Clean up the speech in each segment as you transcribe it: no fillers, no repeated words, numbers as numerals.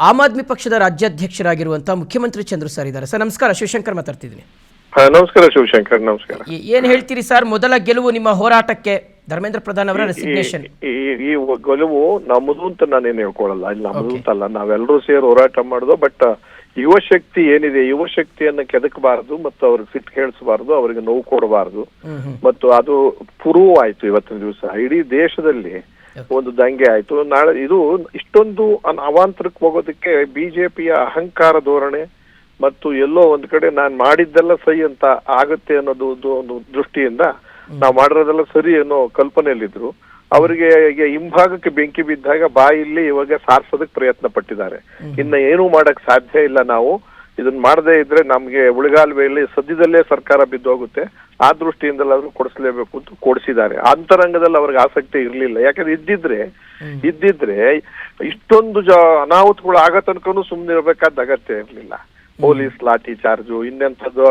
ಆಮ್ ಆದ್ಮಿ ಪಕ್ಷದ ರಾಜ್ಯಾಧ್ಯಕ್ಷರಾಗಿರುವಂಥ ಮುಖ್ಯಮಂತ್ರಿ ಚಂದ್ರು ಸರ್ ಇದ್ದಾರೆ. ಸರ್ ನಮಸ್ಕಾರ, ಶಿವಶಂಕರ್ ಮಾತಾಡ್ತಿದ್ದೀನಿ. ನಮಸ್ಕಾರ ಶಿವಶಂಕರ್. ನಮಸ್ಕಾರ. ಏನು ಹೇಳ್ತೀರಿ ಸರ್, ಮೊದಲ ಗೆಲುವು ನಿಮ್ಮ ಹೋರಾಟಕ್ಕೆ ಧರ್ಮೇಂದ್ರ ಪ್ರಧಾನ್ ಅವರ ರೆಸಿಗ್ನೇಷನ್? ಈ ಗೆಲುವು ನಮ್ಮದು ಅಂತ ನಾನೇನು ಹೇಳ್ಕೊಳಲ್ಲ, ಇಲ್ಲಿ ನಮ್ಮದು ಅಂತಲ್ಲ, ನಾವೆಲ್ಲರೂ ಸೇರಿ ಹೋರಾಟ ಮಾಡೋದು. ಬಟ್ ಯುವ ಶಕ್ತಿ ಏನಿದೆ, ಯುವ ಶಕ್ತಿಯನ್ನ ಕೆದಕಬಾರದು ಮತ್ತು ಅವ್ರಿಗೆ ಸಿಟ್ಟು ಕೇಳಿಸಬಾರದು, ಅವರಿಗೆ ನೋವು ಕೊಡಬಾರದು. ಮತ್ತು ಅದು ಪ್ರೂವ್ ಆಯ್ತು ಇವತ್ತಿನ ದಿವಸ. ಇಡೀ ದೇಶದಲ್ಲಿ ಒಂದು ದಂಗೆ ಆಯ್ತು. ನಾಳೆ ಇದು ಇಷ್ಟೊಂದು ಅವಾಂತರಕ್ಕೆ ಹೋಗೋದಕ್ಕೆ ಬಿಜೆಪಿಯ ಅಹಂಕಾರ ಧೋರಣೆ ಮತ್ತು ಎಲ್ಲೋ ಒಂದ್ ಕಡೆ ನಾನ್ ಮಾಡಿದ್ದೆಲ್ಲ ಸರಿ ಅಂತ ಆಗುತ್ತೆ ಅನ್ನೋದು ಒಂದು ದೃಷ್ಟಿಯಿಂದ ನಾವು ಮಾಡಿರೋದೆಲ್ಲ ಸರಿ ಅನ್ನೋ ಕಲ್ಪನೆಯಲ್ಲಿದ್ರು. ಅವರಿಗೆ ಈಗ ಹಿಂಭಾಗಕ್ಕೆ ಬೆಂಕಿ ಬಿದ್ದಾಗ ಬಾಯಲ್ಲಿ ಇವಾಗ ಸಾರಿಸೋದಕ್ಕೆ ಪ್ರಯತ್ನ ಪಟ್ಟಿದ್ದಾರೆ. ಇನ್ನ ಏನೂ ಮಾಡಕ್ ಸಾಧ್ಯ ಇಲ್ಲ. ನಾವು ಇದನ್ನ ಮಾಡದೇ ಇದ್ರೆ ನಮ್ಗೆ ಉಳಿಗಾಲುವೆಯಲ್ಲಿ ಸದ್ಯದಲ್ಲೇ ಸರ್ಕಾರ ಬಿದ್ದೋಗುತ್ತೆ. ಆ ದೃಷ್ಟಿಯಿಂದಲಾದ್ರೂ ಕೊಡಿಸ್ಲೇಬೇಕು ಅಂತ ಕೊಡಿಸಿದ್ದಾರೆ. ಅಂತರಂಗದಲ್ಲಿ ಅವ್ರಿಗೆ ಆಸಕ್ತಿ ಇರ್ಲಿಲ್ಲ. ಯಾಕಂದ್ರೆ ಇದ್ದಿದ್ರೆ ಇಷ್ಟೊಂದು ಅನಾಹುತಗಳು ಆಗೋ ತನಕನೂ ಸುಮ್ನೆ ಇರ್ಬೇಕಾದ ಅಗತ್ಯ ಇರ್ಲಿಲ್ಲ. ಪೊಲೀಸ್ ಲಾಠಿ ಚಾರ್ಜು, ಇನ್ನೆಂಥದ್ದು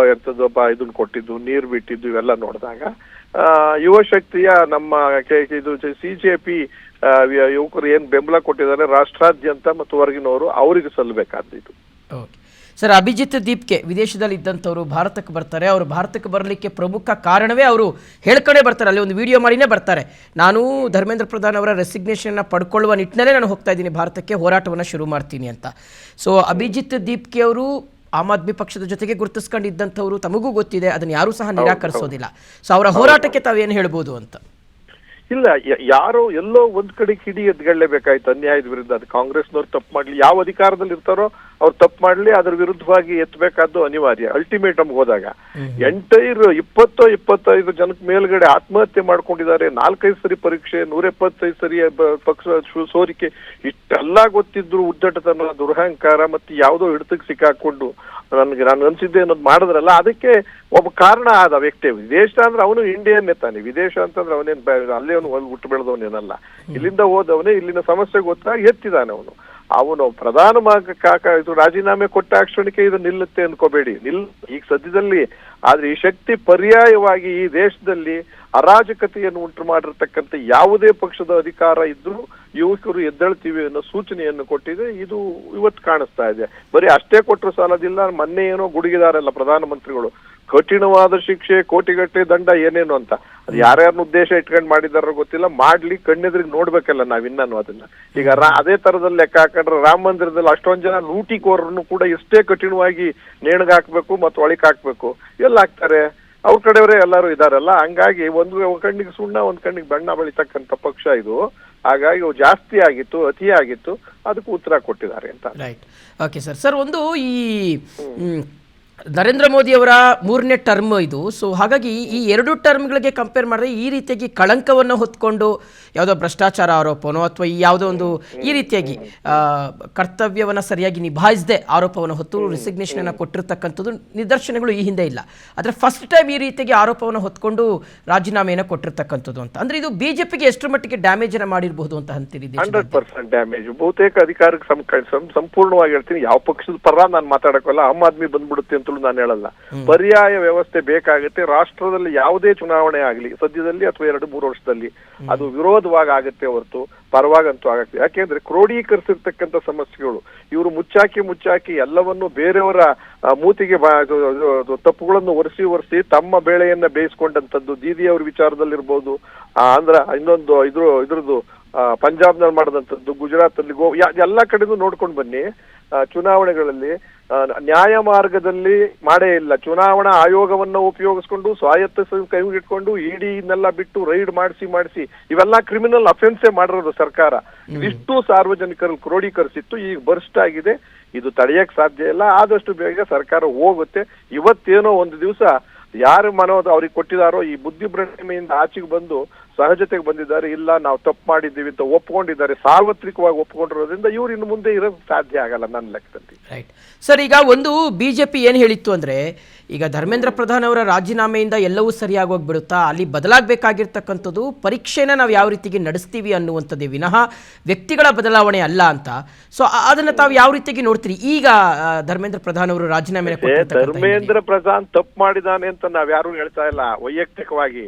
ಇದನ್ನ ಕೊಟ್ಟಿದ್ದು, ನೀರು ಬಿಟ್ಟಿದ್ದು, ಇವೆಲ್ಲ ನೋಡಿದಾಗ ಯುವ ಶಕ್ತಿಯ ನಮ್ಮ ಇದು ಸಿಜೆಪಿ ಯುವಕರು ಏನ್ ಬೆಂಬಲ ಕೊಟ್ಟಿದ್ದಾರೆ ರಾಷ್ಟ್ರಾದ್ಯಂತ ಮತ್ತು ಹೊರಗಿನವರು, ಅವರಿಗೆ ಸಲ್ಲಬೇಕಾದ್ದು. ಸರ್, ಅಭಿಜಿತ್ ದೀಪ್ಗೆ ವಿದೇಶದಲ್ಲಿ ಇದ್ದಂಥವ್ರು ಭಾರತಕ್ಕೆ ಬರ್ತಾರೆ. ಅವರು ಭಾರತಕ್ಕೆ ಬರಲಿಕ್ಕೆ ಪ್ರಮುಖ ಕಾರಣವೇ ಅವರು ಹೇಳ್ಕೊಂಡೇ ಬರ್ತಾರೆ, ಅಲ್ಲಿ ಒಂದು ವಿಡಿಯೋ ಮಾಡಿನೇ ಬರ್ತಾರೆ. ನಾನು ಧರ್ಮೇಂದ್ರ ಪ್ರಧಾನ್ ಅವರ ರೆಸಿಗ್ನೇಷನ್ನ ಪಡ್ಕೊಳ್ಳುವ ನಿಟ್ಟಿನಲ್ಲೇ ನಾನು ಹೋಗ್ತಾ ಇದ್ದೀನಿ ಭಾರತಕ್ಕೆ, ಹೋರಾಟವನ್ನು ಶುರು ಮಾಡ್ತೀನಿ ಅಂತ. ಸೊ ಅಭಿಜಿತ್ ದೀಪ್ಗೆ ಅವರು ಆಮ್ ಆದ್ಮಿ ಪಕ್ಷದ ಜೊತೆಗೆ ಗುರುತಿಸ್ಕೊಂಡಿದ್ದಂಥವ್ರು, ತಮಗೂ ಗೊತ್ತಿದೆ, ಅದನ್ನು ಯಾರೂ ಸಹ ನಿರಾಕರಿಸೋದಿಲ್ಲ. ಸೊ ಅವರ ಹೋರಾಟಕ್ಕೆ ತಾವೇನು ಹೇಳ್ಬೋದು ಅಂತ? ಇಲ್ಲ, ಯಾರೋ ಎಲ್ಲೋ ಒಂದ್ ಕಡೆ ಕಿಡಿ ಎದ್ಕೊಳ್ಳೇಬೇಕಾಯ್ತು ಅನ್ಯಾಯದ ವಿರುದ್ಧ. ಅದು ಕಾಂಗ್ರೆಸ್ನವ್ರು ತಪ್ಪು ಮಾಡ್ಲಿ, ಯಾವ ಅಧಿಕಾರದಲ್ಲಿ ಇರ್ತಾರೋ ಅವ್ರು ತಪ್ಪು ಮಾಡ್ಲಿ, ಅದ್ರ ವಿರುದ್ಧವಾಗಿ ಎತ್ತಬೇಕಾದ್ದು ಅನಿವಾರ್ಯ. ಅಲ್ಟಿಮೇಟಮ್ ಹೋದಾಗ ಎಂಟೈರ್ 20-25 ಜನಕ್ಕೆ ಮೇಲ್ಗಡೆ ಆತ್ಮಹತ್ಯೆ ಮಾಡ್ಕೊಂಡಿದ್ದಾರೆ. 4-5 ಸರಿ ಪರೀಕ್ಷೆ, 175 ಸರಿ ಪಕ್ಷ ಸೋರಿಕೆ, ಇಷ್ಟೆಲ್ಲ ಗೊತ್ತಿದ್ರು ಉದ್ದಟತನ, ದುರಹಂಕಾರ ಮತ್ತೆ ಯಾವುದೋ ಹಿಡಿತಕ್ಕೆ ಸಿಕ್ಕಾಕೊಂಡು ನಾನು ಅನ್ಸಿದ್ದೆ ಅನ್ನೋದು ಮಾಡಿದ್ರಲ್ಲ, ಅದಕ್ಕೆ ಒಬ್ಬ ಕಾರಣ ಆದ ವ್ಯಕ್ತಿ. ವಿದೇಶ ಅಂದ್ರೆ ಅವನು ಇಂಡಿಯನ್ನೇ ತಾನೆ. ವಿದೇಶ ಅಂತಂದ್ರೆ ಅವನೇನ್ ಅಲ್ಲೇ ಅವನು ಹುಟ್ಟು ಬೆಳೆದವನೇನಲ್ಲ, ಇಲ್ಲಿಂದ ಹೋದವನೇ, ಇಲ್ಲಿನ ಸಮಸ್ಯೆ ಗೊತ್ತಾಗಿ ಎತ್ತಿದಾನೆ ಅವನು ಪ್ರಧಾನ ಇದು ರಾಜೀನಾಮೆ ಕೊಟ್ಟ ಕ್ಷಣಕ್ಕೆ ಇದು ನಿಲ್ಲುತ್ತೆ ಅನ್ಕೋಬೇಡಿ, ಈಗ ಸದ್ಯದಲ್ಲಿ. ಆದ್ರೆ ಈ ಶಕ್ತಿ ಪರ್ಯಾಯವಾಗಿ ಈ ದೇಶದಲ್ಲಿ ಅರಾಜಕತೆಯನ್ನು ಉಂಟು ಮಾಡಿರ್ತಕ್ಕಂಥ ಯಾವುದೇ ಪಕ್ಷದ ಅಧಿಕಾರ ಇದ್ರೂ ಯುವಕರು ಎದ್ದೇಳ್ತೀವಿ ಅನ್ನೋ ಸೂಚನೆಯನ್ನು ಕೊಟ್ಟಿದೆ. ಇದು ಇವತ್ತು ಕಾಣಿಸ್ತಾ ಇದೆ. ಬರೀ ಅಷ್ಟೇ ಕೊಟ್ಟರು ಸಾಲದಿಲ್ಲ. ಮೊನ್ನೆ ಏನೋ ಗುಡುಗಿದಾರಲ್ಲ ಪ್ರಧಾನಮಂತ್ರಿಗಳು, ಕಠಿಣವಾದ ಶಿಕ್ಷೆ, ಕೋಟಿಗಟ್ಟಲೆ ದಂಡ, ಏನೇನು ಅಂತ. ಅದು ಯಾರ್ಯಾರನ್ನ ಉದ್ದೇಶ ಇಟ್ಕೊಂಡು ಮಾಡಿದಾರೋ ಗೊತ್ತಿಲ್ಲ. ಮಾಡ್ಲಿ, ಕಣ್ಣೆದ್ರಿಗೆ ನೋಡ್ಬೇಕಲ್ಲ ನಾವಿನ್ನೂ ಅದನ್ನ. ಈಗ ಅದೇ ತರದಲ್ಲಿ ಲೆಕ್ಕ ಹಾಕೊಂಡ್ರೆ ರಾಮ ಮಂದಿರದಲ್ಲಿ ಅಷ್ಟೊಂದ್ ಜನ ಲೂಟಿಕೋರನ್ನು ಕೂಡ ಎಷ್ಟೇ ಕಠಿಣವಾಗಿ ನೇಣಿಗೆ ಹಾಕ್ಬೇಕು ಮತ್ತು ಒಳಕ್ ಹಾಕ್ಬೇಕು, ಎಲ್ಲ ಹಾಕ್ತಾರೆ. ಅವ್ರ ಕಡೆಯವರೇ ಎಲ್ಲರೂ ಇದಾರಲ್ಲ. ಹಂಗಾಗಿ ಒಂದ್ ಕಣ್ಣಿಗೆ ಸುಣ್ಣ, ಒಂದ್ ಕಣ್ಣಿಗೆ ಬಣ್ಣ ಬಳಿತಕ್ಕಂಥ ಪಕ್ಷ ಇದು. ಹಾಗಾಗಿ ಜಾಸ್ತಿ ಆಗಿತ್ತು, ಅತಿ ಆಗಿತ್ತು, ಅದಕ್ಕೆ ಉತ್ತರ ಕೊಟ್ಟಿದ್ದಾರೆ ಅಂತ. Right, okay sir. ಸರ್, ಒಂದು ಈ ನರೇಂದ್ರ ಮೋದಿ ಅವರ 3ನೇ ಟರ್ಮ್ ಇದು. ಸೊ ಹಾಗಾಗಿ ಈ 2 ಟರ್ಮ್ಗಳಿಗೆ ಕಂಪೇರ್ ಮಾಡಿದ್ರೆ ಈ ರೀತಿಯಾಗಿ ಕಳಂಕವನ್ನು ಹೊತ್ಕೊಂಡು ಯಾವುದೋ ಭ್ರಷ್ಟಾಚಾರ ಆರೋಪನೋ ಅಥವಾ ಯಾವುದೋ ಒಂದು ಈ ರೀತಿಯಾಗಿ ಕರ್ತವ್ಯವನ್ನು ಸರಿಯಾಗಿ ನಿಭಾಯಿಸದೆ ಆರೋಪವನ್ನು ಹೊತ್ತು ರೆಸಿಗ್ನೇಷನನ್ನು ಕೊಟ್ಟಿರ್ತಕ್ಕಂಥದ್ದು ನಿದರ್ಶನಗಳು ಈ ಹಿಂದೆ ಇಲ್ಲ. ಆದರೆ ಫಸ್ಟ್ ಟೈಮ್ ಈ ರೀತಿಯಾಗಿ ಆರೋಪವನ್ನು ಹೊತ್ಕೊಂಡು ರಾಜೀನಾಮೆಯನ್ನು ಕೊಟ್ಟಿರ್ತಕ್ಕಂಥದ್ದು ಅಂತ ಅಂದ್ರೆ ಇದು ಬಿಜೆಪಿಗೆ ಎಷ್ಟರ ಮಟ್ಟಿಗೆ ಡ್ಯಾಮೇಜ್ ಅನ್ನು ಮಾಡಿರಬಹುದು ಅಂತ ಅಂತೀರಿ? 100% ಡ್ಯಾಮೇಜ್. ಬಹುತೇಕ ಅಧಿಕಾರಕ್ಕೆ ಸಂಪೂರ್ಣವಾಗಿ ಹೇಳ್ತೀನಿ, ಯಾವ ಪಕ್ಷದ ಪರ ನಾನು ಮಾತಾಡಕ್ಕಲ್ಲ, ಆಮ್ ಆದ್ಮಿ ಬಂದ್ಬಿಡುತ್ತೆ ಅಂತ ನಾನು ಹೇಳಲ್ಲ. ಪರ್ಯಾಯ ವ್ಯವಸ್ಥೆ ಬೇಕಾಗುತ್ತೆ. ರಾಷ್ಟ್ರದಲ್ಲಿ ಯಾವುದೇ ಚುನಾವಣೆ ಆಗಲಿ ಸದ್ಯದಲ್ಲಿ ಅಥವಾ 2-3 ವರ್ಷದಲ್ಲಿ ಅದು ವಿರೋಧವಾಗಿ ಆಗುತ್ತೆ ಹೊರತು ಪರವಾಗಂತೂ ಆಗತ್ತೆ. ಯಾಕೆಂದ್ರೆ ಕ್ರೋಢೀಕರಿಸಿರ್ತಕ್ಕಂಥ ಸಮಸ್ಯೆಗಳು ಇವರು ಮುಚ್ಚಾಕಿ ಎಲ್ಲವನ್ನು ಬೇರೆಯವರ ಮೂತಿಗೆ ತಪ್ಪುಗಳನ್ನು ಒರೆಸಿ ತಮ್ಮ ಬೇಳೆಯನ್ನ ಬೇಯಿಸ್ಕೊಂಡಂಥದ್ದು. ದೀದಿಯವ್ರ ವಿಚಾರದಲ್ಲಿರ್ಬೋದು, ಇದ್ರದ್ದು ಪಂಜಾಬ್ನಲ್ಲಿ ಮಾಡಿದಂಥದ್ದು, ಗುಜರಾತ್ ಅಲ್ಲಿ, ಎಲ್ಲ ಕಡೆನೂ ನೋಡ್ಕೊಂಡು ಬನ್ನಿ. ಚುನಾವಣೆಗಳಲ್ಲಿ ನ್ಯಾಯ ಮಾರ್ಗದಲ್ಲಿ ಮಾಡೇ ಇಲ್ಲ. ಚುನಾವಣಾ ಆಯೋಗವನ್ನ ಉಪಯೋಗಿಸ್ಕೊಂಡು ಸ್ವಾಯತ್ತ ಕೈಗಿಟ್ಕೊಂಡು ಇಡಿನೆಲ್ಲ ಬಿಟ್ಟು ರೈಡ್ ಮಾಡಿಸಿ ಇವೆಲ್ಲ ಕ್ರಿಮಿನಲ್ ಅಫೆನ್ಸೇ ಮಾಡಿರೋದು ಸರ್ಕಾರ. ಇದಿಷ್ಟು ಸಾರ್ವಜನಿಕರಲ್ಲಿ ಕ್ರೋಢೀಕರಿಸಿತ್ತು. ಈಗ ಬರ್ಸ್ಟ್ ಆಗಿದೆ. ಇದು ತಡೆಯಕ್ ಸಾಧ್ಯ ಇಲ್ಲ. ಆದಷ್ಟು ಬೇಗ ಸರ್ಕಾರ ಹೋಗುತ್ತೆ. ಇವತ್ತೇನೋ ಒಂದು ದಿವಸ ಯಾರು ಮನೋದು ಅವ್ರಿಗೆ ಕೊಟ್ಟಿದಾರೋ ಈ ಬುದ್ಧಿ ಭ್ರಮೆಯಿಂದ ಆಚೆಗೆ ಬಂದು ಸಹಜತೆಗೆ ಬಂದಿದ್ದಾರೆ. ಇಲ್ಲ, ನಾವು ತಪ್ಪು ಮಾಡಿದ್ದೀವಿ ಅಂತ ಒಪ್ಕೊಂಡಿದ್ದಾರೆ. ಸಾರ್ವತ್ರಿಕವಾಗಿ ಒಪ್ಕೊಂಡಿರೋದ್ರಿಂದ ಇವ್ರು ಇನ್ನು ಮುಂದೆ ಇರೋದು ಸಾಧ್ಯ ಆಗಲ್ಲ ನನ್ನ ಲೆಕ್ಕದಲ್ಲಿ. ರೈಟ್ ಸರ್, ಈಗ ಒಂದು ಬಿಜೆಪಿ ಏನು ಹೇಳಿತ್ತು ಅಂದ್ರೆ, ಈಗ ಧರ್ಮೇಂದ್ರ ಪ್ರಧಾನ್ ಅವರ ರಾಜೀನಾಮೆಯಿಂದ ಎಲ್ಲವೂ ಸರಿಯಾಗಿ ಹೋಗ್ಬಿಡುತ್ತಾ, ಅಲ್ಲಿ ಬದಲಾಗಬೇಕಾಗಿರ್ತಕ್ಕಂಥದ್ದು ಪರೀಕ್ಷೆನ ನಾವು ಯಾವ ರೀತಿಗೆ ನಡೆಸ್ತೀವಿ ಅನ್ನುವಂಥದ್ದೇ ವಿನಃ ವ್ಯಕ್ತಿಗಳ ಬದಲಾವಣೆ ಅಲ್ಲ ಅಂತ. ಸೊ ಅದನ್ನ ತಾವು ಯಾವ ರೀತಿಯಾಗಿ ನೋಡ್ತೀರಿ? ಈಗ ಧರ್ಮೇಂದ್ರ ಪ್ರಧಾನ್ ಅವರು ರಾಜೀನಾಮೆ ಧರ್ಮೇಂದ್ರ ಪ್ರಧಾನ್ ತಪ್ಪು ಮಾಡಿದಾನೆ ಅಂತ ನಾವ್ ಯಾರು ಹೇಳ್ತಾ ಇಲ್ಲ ವೈಯಕ್ತಿಕವಾಗಿ.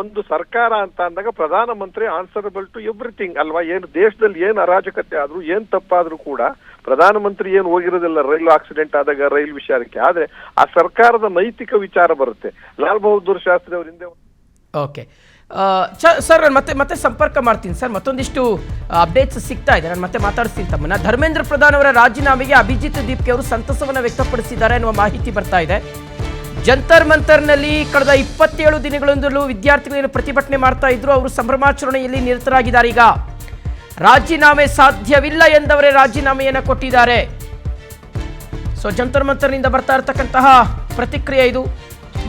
ಒಂದು ಸರ್ಕಾರ ಅಂತ ಅಂದಾಗ ಪ್ರಧಾನಮಂತ್ರಿ ಆನ್ಸರಬಲ್ ಟು ಎವ್ರಿಥಿಂಗ್ ಅಲ್ವಾ? ಏನು ದೇಶದಲ್ಲಿ ಏನ್ ಅರಾಜಕತೆ ಆದ್ರೂ ಏನ್ ತಪ್ಪಾದ್ರೂ ಕೂಡ ಪ್ರಧಾನಮಂತ್ರಿ ಏನು ಹೋಗಿರೋದಿಲ್ಲ ರೈಲು ಆಕ್ಸಿಡೆಂಟ್ ಆದಾಗ ರೈಲು ವಿಚಾರಕ್ಕೆ. ಆದ್ರೆ ಆ ಸರ್ಕಾರದ ನೈತಿಕ ವಿಚಾರ ಬರುತ್ತೆ. ಲಾಲ್ ಬಹದ್ದೂರ್ ಶಾಸ್ತ್ರಿ ಅವ್ರ ಹಿಂದೆ. ಓಕೆ ಸರ್, ಮತ್ತೆ ಮತ್ತೆ ಸಂಪರ್ಕ ಮಾಡ್ತೀನಿ ಸರ್. ಮತ್ತೊಂದಿಷ್ಟು ಅಪ್ಡೇಟ್ಸ್ ಸಿಗ್ತಾ ಇದೆ, ನಾನು ಮತ್ತೆ ಮಾತಾಡಿಸ್ತೀನಿ ತಮ್ಮನ್ನ. ಧರ್ಮೇಂದ್ರ ಪ್ರಧಾನ್ ಅವರ ರಾಜೀನಾಮೆಗೆ ಅಭಿಜಿತ್ ದೀಪ್ಗೆ ಅವರು ಸಂತಸವನ್ನು ವ್ಯಕ್ತಪಡಿಸಿದ್ದಾರೆ ಎನ್ನುವ ಮಾಹಿತಿ ಬರ್ತಾ ಇದೆ. ಜಂತರ್ ಮಂತರ್ನಲ್ಲಿ ಕಳೆದ 27 ದಿನಗಳಿಂದಲೂ ವಿದ್ಯಾರ್ಥಿಗಳೇನು ಪ್ರತಿಭಟನೆ ಮಾಡ್ತಾ ಇದ್ರು, ಅವರು ಸಂಭ್ರಮಾಚರಣೆಯಲ್ಲಿ ನಿರತರಾಗಿದ್ದಾರೆ. ಈಗ ರಾಜೀನಾಮೆ ಸಾಧ್ಯವಿಲ್ಲ ಎಂದವರೇ ರಾಜೀನಾಮೆಯನ್ನು ಕೊಟ್ಟಿದ್ದಾರೆ. ಸೊ ಜಂತರ್ ಮಂತರ್ನಿಂದ ಬರ್ತಾ ಇರತಕ್ಕಂತಹ ಪ್ರತಿಕ್ರಿಯೆ ಇದು.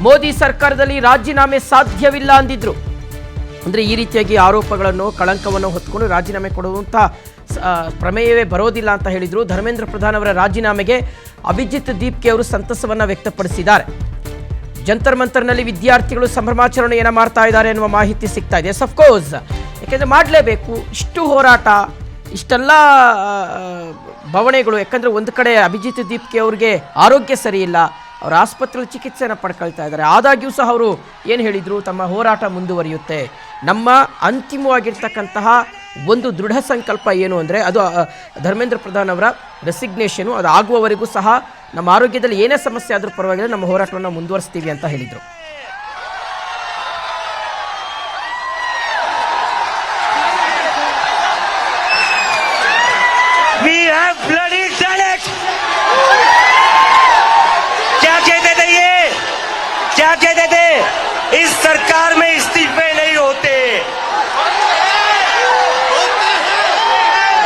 ಮೋದಿ ಸರ್ಕಾರದಲ್ಲಿ ರಾಜೀನಾಮೆ ಸಾಧ್ಯವಿಲ್ಲ ಅಂದಿದ್ರು. ಅಂದರೆ ಈ ರೀತಿಯಾಗಿ ಆರೋಪಗಳನ್ನು ಕಳಂಕವನ್ನು ಹೊತ್ಕೊಂಡು ರಾಜೀನಾಮೆ ಕೊಡುವಂಥ ಪ್ರಮೇಯವೇ ಬರೋದಿಲ್ಲ ಅಂತ ಹೇಳಿದರು. ಧರ್ಮೇಂದ್ರ ಪ್ರಧಾನ್ ಅವರ ರಾಜೀನಾಮೆಗೆ ಅಭಿಜಿತ್ ದೀಪ್ಗೆ ಅವರು ಸಂತಸವನ್ನು ವ್ಯಕ್ತಪಡಿಸಿದ್ದಾರೆ. ಜಂತರ್ ಮಂತರ್ನಲ್ಲಿ ವಿದ್ಯಾರ್ಥಿಗಳು ಸಂಭ್ರಮಾಚರಣೆಯನ್ನು ಮಾಡ್ತಾ ಇದ್ದಾರೆ ಎನ್ನುವ ಮಾಹಿತಿ ಸಿಗ್ತಾ ಇದೆ. ಎಸ್ ಅಫ್ಕೋರ್ಸ್, ಯಾಕೆಂದರೆ ಮಾಡಲೇಬೇಕು ಇಷ್ಟು ಹೋರಾಟ, ಇಷ್ಟೆಲ್ಲ ಬವಣೆಗಳು. ಯಾಕಂದರೆ ಒಂದು ಕಡೆ ಅಭಿಜಿತ್ ದೀಪ್ಗೆ ಅವ್ರಿಗೆ ಆರೋಗ್ಯ ಸರಿ ಇಲ್ಲ, ಅವರು ಆಸ್ಪತ್ರೆಯಲ್ಲಿ ಚಿಕಿತ್ಸೆಯನ್ನು ಪಡ್ಕೊಳ್ತಾ ಇದ್ದಾರೆ. ಆದಾಗ್ಯೂ ಸಹ ಅವರು ಏನು ಹೇಳಿದರು, ತಮ್ಮ ಹೋರಾಟ ಮುಂದುವರಿಯುತ್ತೆ. ನಮ್ಮ ಅಂತಿಮವಾಗಿರ್ತಕ್ಕಂತಹ ಒಂದು ದೃಢ ಸಂಕಲ್ಪ ಏನು ಅಂದರೆ ಅದು ಧರ್ಮೇಂದ್ರ ಪ್ರಧಾನ್ ಅವರ ರೆಸಿಗ್ನೇಷನು, ಅದು ಆಗುವವರೆಗೂ ಸಹ ನಮ್ಮ ಆರೋಗ್ಯದಲ್ಲಿ ಏನೇ ಸಮಸ್ಯೆ ಆದರೂ ಪರವಾಗಿಲ್ಲ, ನಮ್ಮ ಹೋರಾಟವನ್ನು ಮುಂದುವರಿಸ್ತೀವಿ ಅಂತ ಹೇಳಿದರು. क्या कहते थे, इस सरकार में इस्तीफे नहीं होते।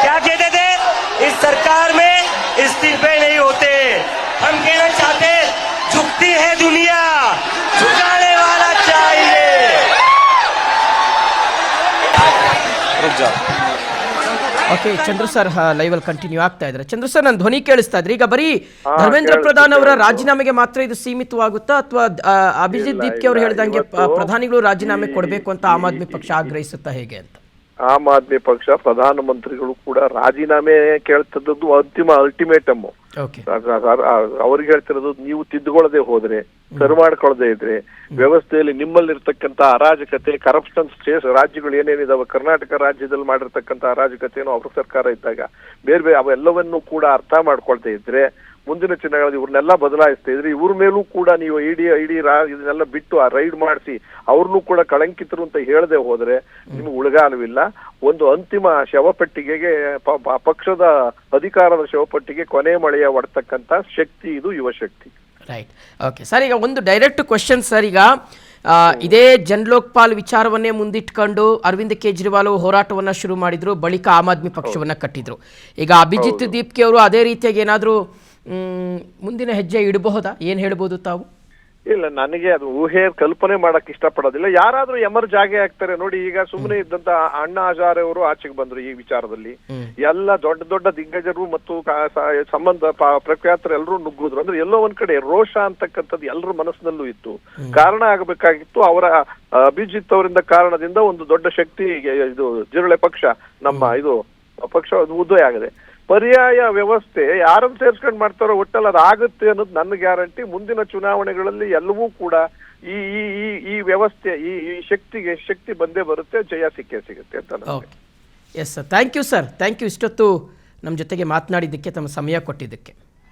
क्या कहते थे, इस सरकार में इस्तीफे नहीं होते। हम कहना चाहते, झुकती है दुनिया, झुकाने वाला चाहिए। रुक जाओ. ಓಕೆ, ಚಂದ್ರು ಸರ್ ಲೈವಲ್ಲಿ ಕಂಟಿನ್ಯೂ ಆಗ್ತಾ ಇದ್ದಾರೆ. ಚಂದ್ರು ಸರ್, ನನ್ನ ಧ್ವನಿ ಕೇಳಿಸ್ತಾ ಇದ್ರೆ ಈಗ ಬರೀ ಧರ್ಮೇಂದ್ರ ಪ್ರಧಾನ್ ಅವರ ರಾಜೀನಾಮೆಗೆ ಮಾತ್ರ ಇದು ಸೀಮಿತವಾಗುತ್ತಾ, ಅಥವಾ ಅಭಿಜಿತ್ ದೀಪ್ಗೆ ಅವರು ಹೇಳಿದಂಗೆ ಪ್ರಧಾನಿಗಳು ರಾಜೀನಾಮೆ ಕೊಡಬೇಕು ಅಂತ ಆಮ್ ಆದ್ಮಿ ಪಕ್ಷ ಆಗ್ರಹಿಸುತ್ತಾ, ಹೇಗೆ ಅಂತ? ಆಮ್ ಆದ್ಮಿ ಪಕ್ಷ ಪ್ರಧಾನಮಂತ್ರಿಗಳು ಕೂಡ ರಾಜೀನಾಮೆ ಕೇಳ್ತಿದ್ದು ಅಂತಿಮ ಅಲ್ಟಿಮೇಟಮ್. ಅವ್ರಿಗೆ ಹೇಳ್ತಿರೋದು, ನೀವು ತಿದ್ದುಕೊಳ್ಳದೆ ಹೋದ್ರೆ, ಸರಿ ಮಾಡ್ಕೊಳ್ಳದೆ ಇದ್ರೆ, ವ್ಯವಸ್ಥೆಯಲ್ಲಿ ನಿಮ್ಮಲ್ಲಿರ್ತಕ್ಕಂಥ ಅರಾಜಕತೆ, ಕರಪ್ಷನ್ ರಾಜ್ಯಗಳು ಏನೇನಿದಾವೆ, ಕರ್ನಾಟಕ ರಾಜ್ಯದಲ್ಲಿ ಮಾಡಿರ್ತಕ್ಕಂಥ ಅರಾಜಕತೆಯನ್ನು ಅವ್ರ ಸರ್ಕಾರ ಇದ್ದಾಗ ಬೇರೆ ಅವೆಲ್ಲವನ್ನೂ ಕೂಡ ಅರ್ಥ ಮಾಡ್ಕೊಳ್ತಾ ಇದ್ರೆ, ಮುಂದಿನ ಚುನಾವಣೆ ಇವ್ರನ್ನೆಲ್ಲ ಬದಲಾಯಿಸ್ತಾ ಇದ್ರೆ, ಇವ್ರ ಮೇಲೂ ಕೂಡ ನೀವು ಇಡೀ ಇದನ್ನೆಲ್ಲ ಬಿಟ್ಟು ಆ ರೈಡ್ ಮಾಡಿಸಿ ಅವ್ರನ್ನೂ ಕೂಡ ಕಳಂಕಿತರು ಅಂತ ಹೇಳದೆ ಹೋದ್ರೆ ನಿಮ್ಗೆ ಉಳಗಾಲವಿಲ್ಲ. ಒಂದು ಅಂತಿಮ ಶವಪೆಟ್ಟಿಗೆಗೆ, ಪಕ್ಷದ ಅಧಿಕಾರದ ಶವಪಟ್ಟಿಗೆ ಕೊನೆ ಮಳೆಯ ಹೊಡ್ತಕ್ಕಂಥ ಶಕ್ತಿ ಇದು ಯುವ ಶಕ್ತಿ. ರೈಟ್. ಓಕೆ ಸರ್, ಈಗ ಒಂದು ಡೈರೆಕ್ಟ್ ಕ್ವಶನ್ ಸರ್. ಈಗ ಇದೇ ಜನ್ಲೋಕ್ಪಾಲ್ ವಿಚಾರವನ್ನೇ ಮುಂದಿಟ್ಕೊಂಡು ಅರವಿಂದ್ ಕೇಜ್ರಿವಾಲ್ ಹೋರಾಟವನ್ನು ಶುರು ಮಾಡಿದ್ರು, ಬಳಿಕ ಆಮ್ ಆದ್ಮಿ ಪಕ್ಷವನ್ನು ಕಟ್ಟಿದ್ರು. ಈಗ ಅಭಿಜಿತ್ ದೀಪ್ಗೆ ಅವರು ಅದೇ ರೀತಿಯಾಗಿ ಏನಾದರೂ ಮುಂದಿನ ಹೆಜ್ಜೆ ಇಡಬಹುದಾ? ಏನು ಹೇಳ್ಬೋದು ತಾವು? ಇಲ್ಲ, ನನಗೆ ಅದು ಊಹೆ ಕಲ್ಪನೆ ಮಾಡಕ್ ಇಷ್ಟಪಡೋದಿಲ್ಲ. ಯಾರಾದ್ರೂ ಎಮರ್ಜ್ ಆಗೇ ಆಗ್ತಾರೆ ನೋಡಿ. ಈಗ ಸುಮ್ಮನೆ ಇದ್ದಂತ ಅಣ್ಣಾ ಹಜಾರೆ ಅವರು ಆಚೆಗೆ ಬಂದ್ರು ಈ ವಿಚಾರದಲ್ಲಿ. ಎಲ್ಲ ದೊಡ್ಡ ದೊಡ್ಡ ದಿಗ್ಗಜರು ಮತ್ತು ಸಂಬಂಧ ಪ್ರಖ್ಯಾತರು ಎಲ್ಲರೂ ನುಗ್ಗುದ್ರು. ಅಂದ್ರೆ ಎಲ್ಲೋ ಒಂದ್ ಕಡೆ ರೋಷ ಅಂತಕ್ಕಂಥದ್ದು ಎಲ್ಲರ ಮನಸ್ಸಿನಲ್ಲೂ ಇತ್ತು. ಕಾರಣ ಆಗಬೇಕಾಗಿತ್ತು. ಅವರ ಅಭಿಜಿತ್ ಅವರಿಂದ ಕಾರಣದಿಂದ ಒಂದು ದೊಡ್ಡ ಶಕ್ತಿ, ಇದು ಜಿರಳೆ ಪಕ್ಷ, ನಮ್ಮ ಇದು ಪಕ್ಷ ಉದಯ ಆಗದೆ. ಪರ್ಯಾಯ ವ್ಯವಸ್ಥೆ ಯಾರನ್ನು ಸೇರ್ಸ್ಕೊಂಡು ಮಾಡ್ತಾರೋ ಒಟ್ಟಲ್ಲಿ ಅದಾಗುತ್ತೆ ಅನ್ನೋದು ನನ್ನ ಗ್ಯಾರಂಟಿ. ಮುಂದಿನ ಚುನಾವಣೆಗಳಲ್ಲಿ ಎಲ್ಲವೂ ಕೂಡ ಈ ಈ ಈ ವ್ಯವಸ್ಥೆ, ಈ ಶಕ್ತಿ ಬಂದೇ ಬರುತ್ತೆ, ಜಯ ಸಿಗುತ್ತೆ ಅಂತ. Yes sir, thank you sir, thank you. ಇಷ್ಟೊತ್ತು ನಮ್ಮ ಜೊತೆಗೆ ಮಾತನಾಡಿದ್ದಕ್ಕೆ, ತಮ್ಮ ಸಮಯ ಕೊಟ್ಟಿದ್ದಕ್ಕೆ.